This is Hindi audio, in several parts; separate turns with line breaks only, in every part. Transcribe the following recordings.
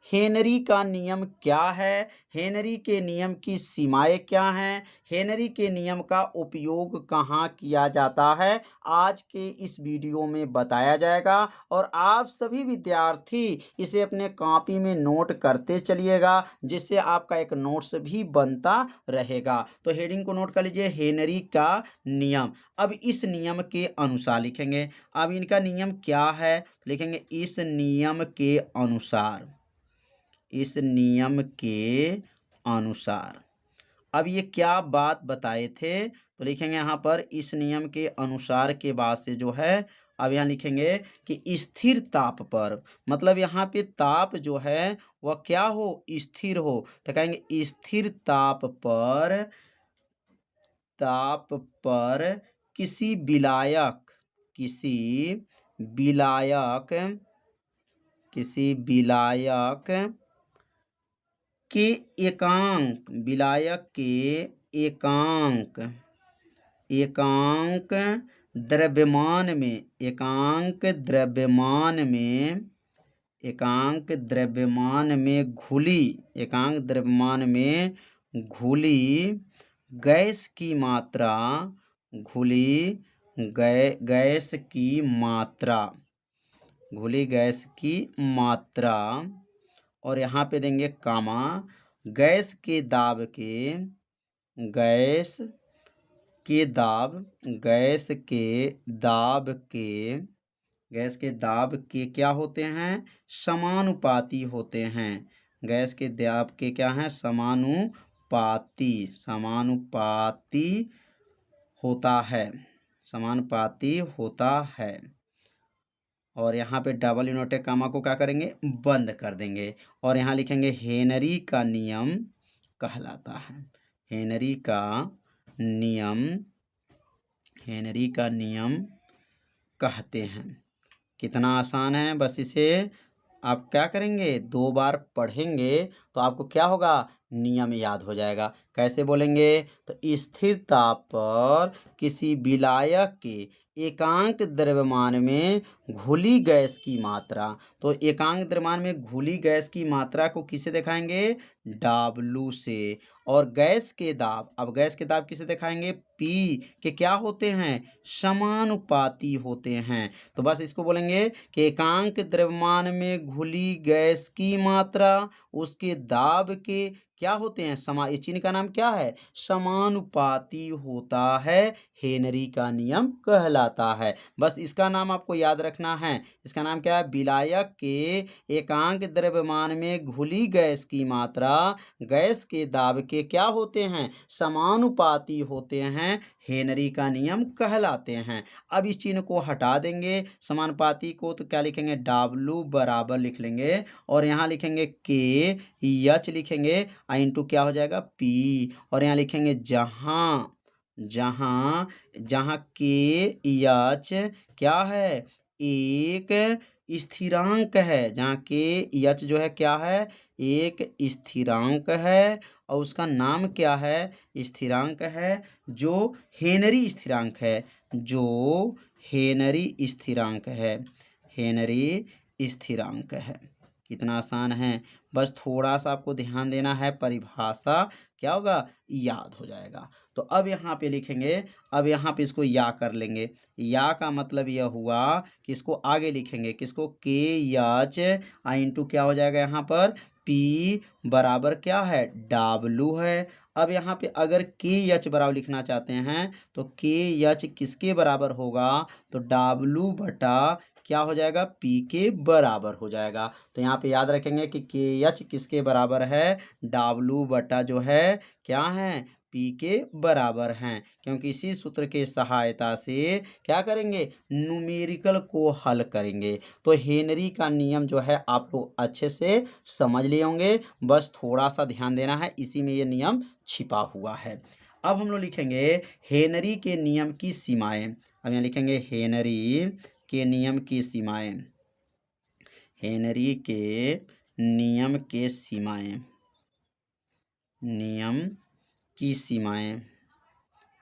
हेनरी का नियम क्या है, हेनरी के नियम की सीमाएँ क्या हैं, हेनरी के नियम का उपयोग कहाँ किया जाता है, आज के इस वीडियो में बताया जाएगा और आप सभी विद्यार्थी इसे अपने कॉपी में नोट करते चलिएगा, जिससे आपका एक नोट्स भी बनता रहेगा। तो हेडिंग को नोट कर लीजिए, हेनरी का नियम। अब इस नियम के अनुसार लिखेंगे। अब इनका नियम क्या है? लिखेंगे इस नियम के अनुसार, इस नियम के अनुसार। अब ये क्या बात बताए थे? तो लिखेंगे यहाँ पर इस नियम के अनुसार के बाद से जो है, अब यहाँ लिखेंगे कि स्थिर ताप पर, मतलब यहाँ पे ताप जो है वह क्या हो? स्थिर हो। तो कहेंगे स्थिर ताप पर किसी विलायक, किसी विलायक, किसी विलायक के एकांक, विलायक के एकांक, एकांक द्रव्यमान में, एकांक द्रव्यमान में, एकांक द्रव्यमान में घुली, एकांक द्रव्यमान में घुली गैस की मात्रा, घुली गैस की मात्रा, घुली गैस की मात्रा, और यहाँ पे देंगे कामा, गैस के दाब के, गैस के दाब, गैस के दाब के, गैस के दाब के क्या होते हैं? समानुपाती होते हैं। गैस के दाब के क्या हैं? समानुपाती, समानुपाती होता है, समानुपाती होता है। और यहाँ पे डबल इन्वर्टेड कामा को क्या करेंगे? बंद कर देंगे। और यहाँ लिखेंगे हेनरी का नियम कहलाता है। हेनरी का नियम, हेनरी का नियम कहते हैं। कितना आसान है, बस इसे आप क्या करेंगे? 2 बार पढ़ेंगे तो आपको क्या होगा? नियम याद हो जाएगा। कैसे बोलेंगे? तो स्थिर ताप पर किसी विलायक के एकांक द्रव्यमान में घुली गैस की मात्रा, तो एकांक द्रव्यमान में घुली गैस की मात्रा को किसे दिखाएंगे? W से। और गैस के दाब, अब गैस के दाब किसे दिखाएंगे? P के क्या होते हैं? समानुपाती होते हैं। तो बस इसको बोलेंगे कि एकांक द्रव्यमान में घुली गैस की मात्रा उसके दाब के क्या होते हैं? ये चिन्ह का नाम क्या है? समानुपाती होता है। हेनरी का नियम कहलाता है। बस इसका नाम आपको याद रखना है। इसका नाम क्या है? विलायक के एकांक द्रव्यमान में घुली गैस की मात्रा गैस के दाब के क्या होते हैं? समानुपाती होते हैं। हेनरी का नियम कहलाते हैं। अब इस चिन्ह को हटा देंगे समानुपाती को, तो क्या लिखेंगे? W बराबर लिख लेंगे और यहाँ लिखेंगे K, H लिखेंगे, इंटू क्या हो जाएगा? P। और यहाँ लिखेंगे जहाँ, जहाँ, जहाँ K H क्या है? एक स्थिरांक है। जहाँ K H जो है क्या है? एक स्थिरांक है और उसका नाम क्या है? स्थिरांक है जो हेनरी स्थिरांक है, जो हेनरी स्थिरांक है, हेनरी स्थिरांक है। कितना आसान है, बस थोड़ा सा आपको ध्यान देना है, परिभाषा क्या होगा? याद हो जाएगा। तो अब यहाँ पे लिखेंगे, अब यहाँ पे इसको या कर लेंगे। या का मतलब यह हुआ कि इसको आगे लिखेंगे, किसको? के एच इंटू क्या हो जाएगा यहाँ पर? पी बराबर क्या है? W है। अब यहाँ पे अगर के एच बराबर लिखना चाहते हैं तो के एच किसके बराबर होगा? तो W बटा क्या हो जाएगा? P के बराबर हो जाएगा। तो यहाँ पे याद रखेंगे कि के एच किसके बराबर है? W बटा जो है क्या है? P के बराबर हैं। क्योंकि इसी सूत्र के सहायता से क्या करेंगे? न्यूमेरिकल को हल करेंगे। तो हेनरी का नियम जो है आप लोग अच्छे से समझ लिए होंगे, बस थोड़ा सा ध्यान देना है, इसी में ये नियम छिपा हुआ है। अब हम लोग लिखेंगे हेनरी के नियम की सीमाएं। अब यहाँ लिखेंगे हेनरी के नियम की सीमाएं, हेनरी के नियम के सीमाएं, नियम की सीमाएं।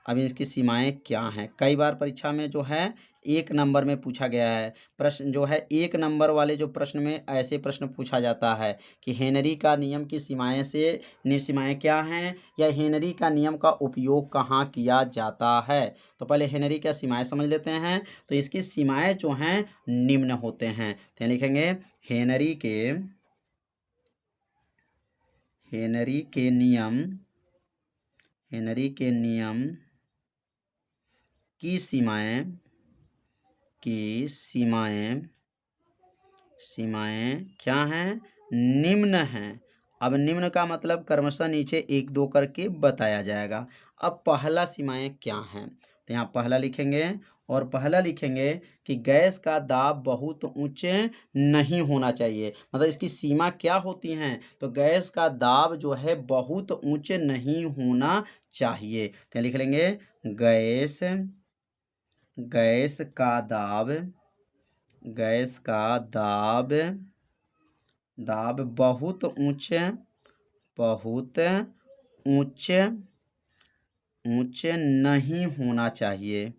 अब इसकी सीमाएं क्या हैं? कई बार परीक्षा में जो है 1 नंबर में पूछा गया है। प्रश्न जो है 1 नंबर वाले जो प्रश्न में ऐसे प्रश्न पूछा जाता है कि हेनरी का नियम की सीमाएं सीमाएं क्या हैं, या हेनरी का नियम का उपयोग कहाँ किया जाता है। तो पहले हेनरी का सीमाएं समझ लेते हैं। तो इसकी सीमाएं जो हैं निम्न होते हैं। तो लिखेंगे हेनरी के नियम की सीमाएं क्या हैं, निम्न हैं। अब निम्न का मतलब क्रमशः नीचे 1 2 करके बताया जाएगा। अब पहला सीमाएं क्या हैं, तो यहाँ पहला लिखेंगे, और पहला लिखेंगे कि गैस का दाब बहुत ऊंचे नहीं होना चाहिए। मतलब इसकी सीमा क्या होती हैं, तो गैस का दाब जो है बहुत ऊंचे नहीं होना चाहिए। तो लिख लेंगे गैस का दाब बहुत ऊंचे नहीं होना चाहिए।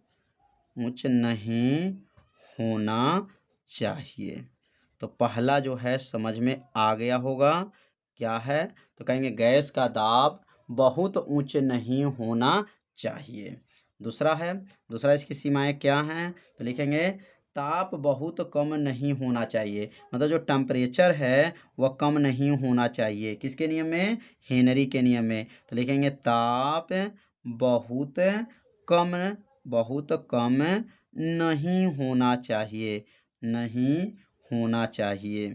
तो पहला जो है समझ में आ गया होगा क्या है, तो कहेंगे गैस का दाब बहुत ऊंचे नहीं होना चाहिए। दूसरा इसकी सीमाएं क्या हैं, तो लिखेंगे ताप बहुत कम नहीं होना चाहिए। मतलब जो टेम्परेचर है वह कम नहीं होना चाहिए। किसके नियम में, हेनरी के नियम में। तो लिखेंगे ताप बहुत कम नहीं होना चाहिए।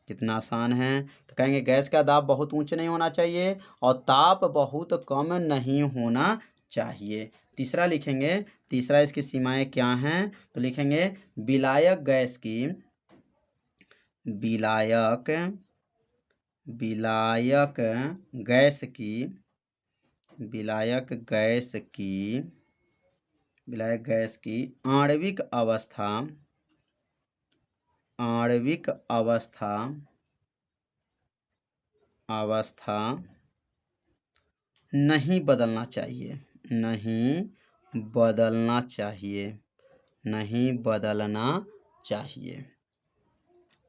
कितना आसान है। तो कहेंगे गैस का दाब बहुत ऊंचा नहीं होना चाहिए और ताप बहुत कम नहीं होना चाहिए। तीसरा इसकी सीमाएं क्या हैं, तो लिखेंगे विलायक गैस की आणविक अवस्था नहीं बदलना चाहिए।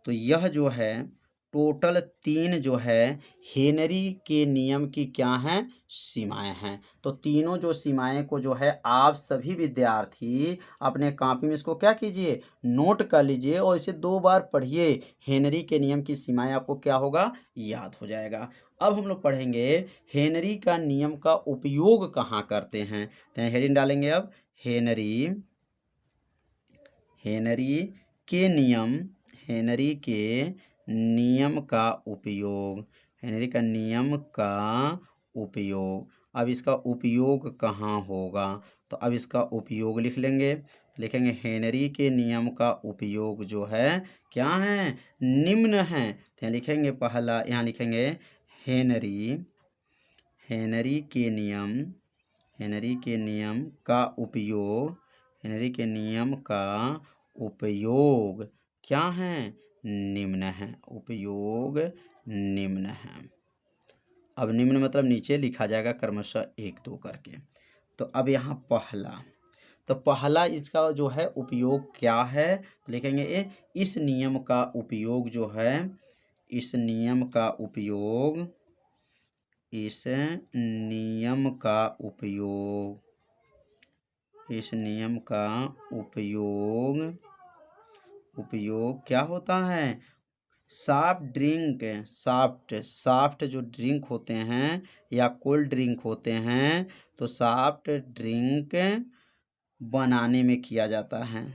तो यह जो है टोटल 3 जो है हेनरी के नियम की क्या हैं, सीमाएं हैं। तो तीनों जो सीमाएं को जो है आप सभी विद्यार्थी अपने कॉपी में इसको क्या कीजिए, नोट कर लीजिए और इसे 2 बार पढ़िए। हेनरी के नियम की सीमाएं आपको क्या होगा, याद हो जाएगा। अब हम लोग पढ़ेंगे हेनरी का नियम का उपयोग कहाँ करते हैं। तो हेडिंग डालेंगे अब हेनरी के नियम का उपयोग। अब इसका उपयोग कहाँ होगा, तो अब इसका उपयोग लिख लेंगे। लिखेंगे हेनरी के नियम का उपयोग जो है क्या है, निम्न है। तो लिखेंगे पहला, यहाँ लिखेंगे हेनरी के नियम का उपयोग क्या है, निम्न है। अब निम्न मतलब नीचे लिखा जाएगा क्रमशः 1 2 करके। तो अब यहाँ पहला इसका जो है उपयोग क्या है, तो लिखेंगे इस नियम का उपयोग जो है, इस नियम का उपयोग क्या होता है, सॉफ्ट जो ड्रिंक होते हैं या कोल्ड ड्रिंक होते हैं, तो सॉफ्ट ड्रिंक बनाने में किया जाता है।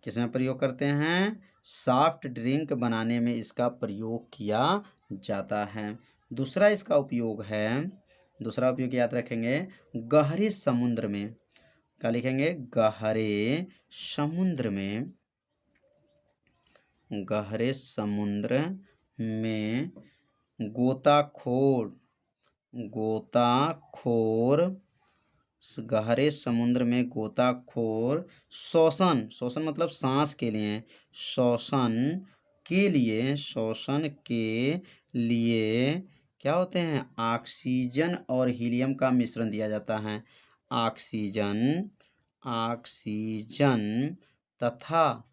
किसमें प्रयोग करते हैं, सॉफ्ट ड्रिंक बनाने में इसका प्रयोग किया जाता है। दूसरा उपयोग याद रखेंगे, गहरे समुद्र में। क्या लिखेंगे, गहरे समुद्र में गोताखोर गहरे समुद्र में गोताखोर शोषण, शोषण मतलब सांस के लिए, शोषण के लिए क्या होते हैं, ऑक्सीजन और हीलियम का मिश्रण दिया जाता है। ऑक्सीजन तथा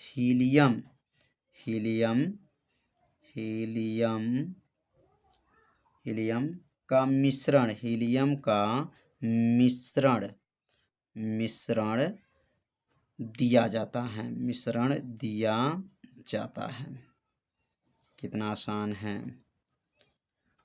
हीलियम का मिश्रण, दिया जाता है। कितना आसान है।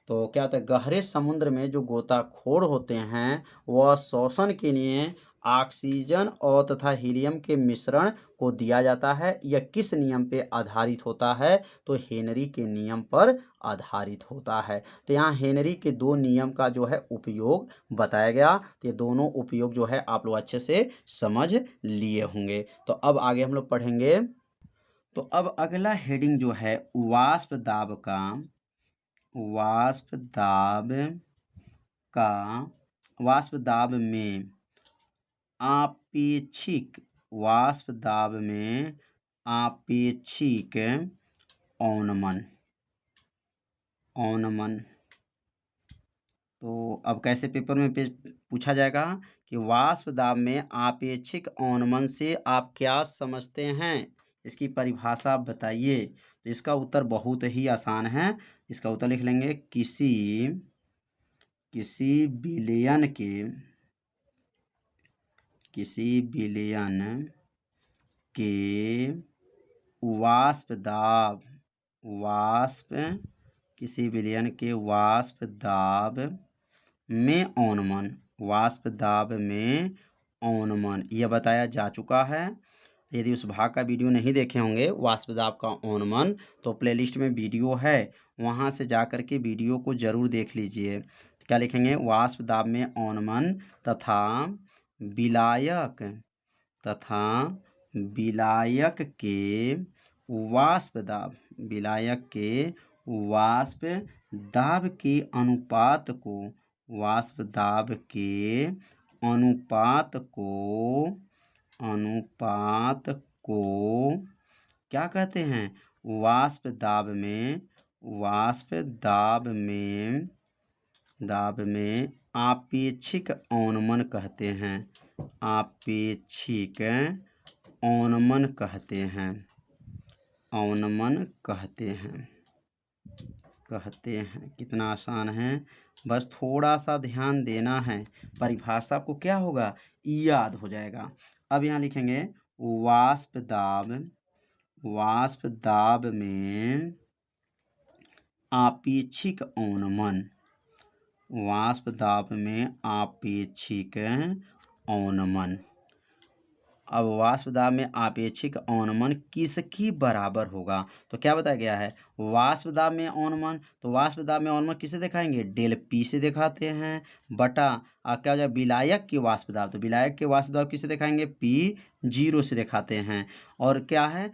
तो क्या होता है, गहरे समुद्र में जो गोताखोर होते हैं वह शोषण के लिए ऑक्सीजन और तथा हीलियम के मिश्रण को दिया जाता है। यह किस नियम पे आधारित होता है, तो हेनरी के नियम पर आधारित होता है। तो यहाँ हेनरी के 2 नियम का जो है उपयोग बताया गया। तो ये दोनों उपयोग जो है आप लोग अच्छे से समझ लिए होंगे। तो अब आगे हम लोग पढ़ेंगे। तो अब अगला हेडिंग जो है वाष्प दाब में आपेक्षिक औनमन। तो अब कैसे पेपर में पूछा जाएगा कि वाष्प दाब में आपेक्षिक औनमन से आप क्या समझते हैं, इसकी परिभाषा बताइए। तो इसका उत्तर बहुत ही आसान है। इसका उत्तर लिख लेंगे, किसी विलयन के वाष्प दाब में औनमन, यह बताया जा चुका है। यदि उस भाग का वीडियो नहीं देखे होंगे वाष्प दाब का औनमन, तो प्लेलिस्ट में वीडियो है, वहां से जाकर के वीडियो को जरूर देख लीजिए। तो क्या लिखेंगे, वाष्प दाब में औनमन तथा विलायक के वाष्प दाब के अनुपात को क्या कहते हैं, वाष्प दाब में आपेक्षिक औनमन कहते हैं। कितना आसान है, बस थोड़ा सा ध्यान देना है, परिभाषा को क्या होगा, याद हो जाएगा। अब यहाँ लिखेंगे वाष्प दाब में आपेक्षिक औनमन। अब वाष्प दाब में आपेक्षिक औनमन किसकी बराबर होगा, तो क्या बताया गया है, वाष्प दाब में औनमन, तो वाष्प दाब में औनमन किसे दिखाएंगे, डेल पी से दिखाते हैं, बटा क्या हो जाए, विलायक के वाष्प दाब, तो विलायक के वाष्प दाब किसे दिखाएंगे, P0 से दिखाते हैं। और क्या है,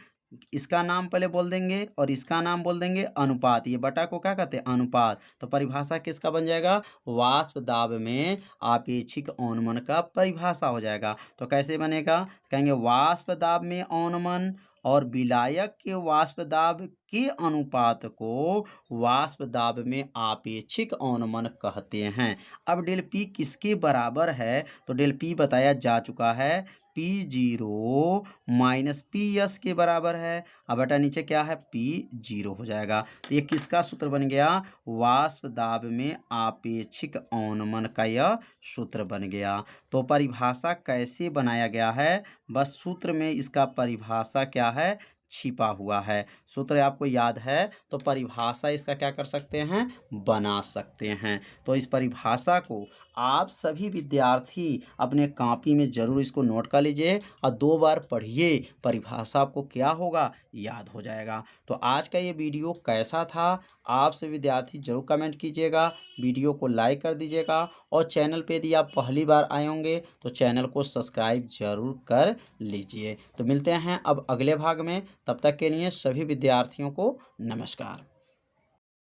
इसका नाम पहले बोल देंगे और इसका नाम बोल देंगे अनुपात, ये बटा को क्या कहते हैं, अनुपात। तो परिभाषा किसका बन जाएगा, वाष्प दाब में आपेक्षिक औनमन का परिभाषा हो जाएगा। तो कैसे बनेगा, कहेंगे वाष्प दाब में औनमन और विलायक के वाष्प दाब के अनुपात को वाष्प दाब में आपेक्षिक औनमन कहते हैं। अब डेल पी किसके बराबर है, तो डेल पी बताया जा चुका है, P0 माइनस PS के बराबर है। अब बटा नीचे क्या है, P0 हो जाएगा। तो ये किसका सूत्र बन गया, वाष्प दाब में आपेक्षिक औनमन का यह सूत्र बन गया। तो परिभाषा कैसे बनाया गया है, बस सूत्र में इसका परिभाषा क्या है, छिपा हुआ है। सूत्र आपको याद है तो परिभाषा इसका क्या कर सकते हैं, बना सकते हैं। तो इस परिभाषा को आप सभी विद्यार्थी अपने कॉपी में जरूर इसको नोट कर लीजिए और 2 बार पढ़िए, परिभाषा आपको क्या होगा, याद हो जाएगा। तो आज का ये वीडियो कैसा था, आप सभी विद्यार्थी जरूर कमेंट कीजिएगा, वीडियो को लाइक कर दीजिएगा और चैनल पे यदि आप पहली बार आए होंगे तो चैनल को सब्सक्राइब जरूर कर लीजिए। तो मिलते हैं अब अगले भाग में, तब तक के लिए सभी विद्यार्थियों को नमस्कार।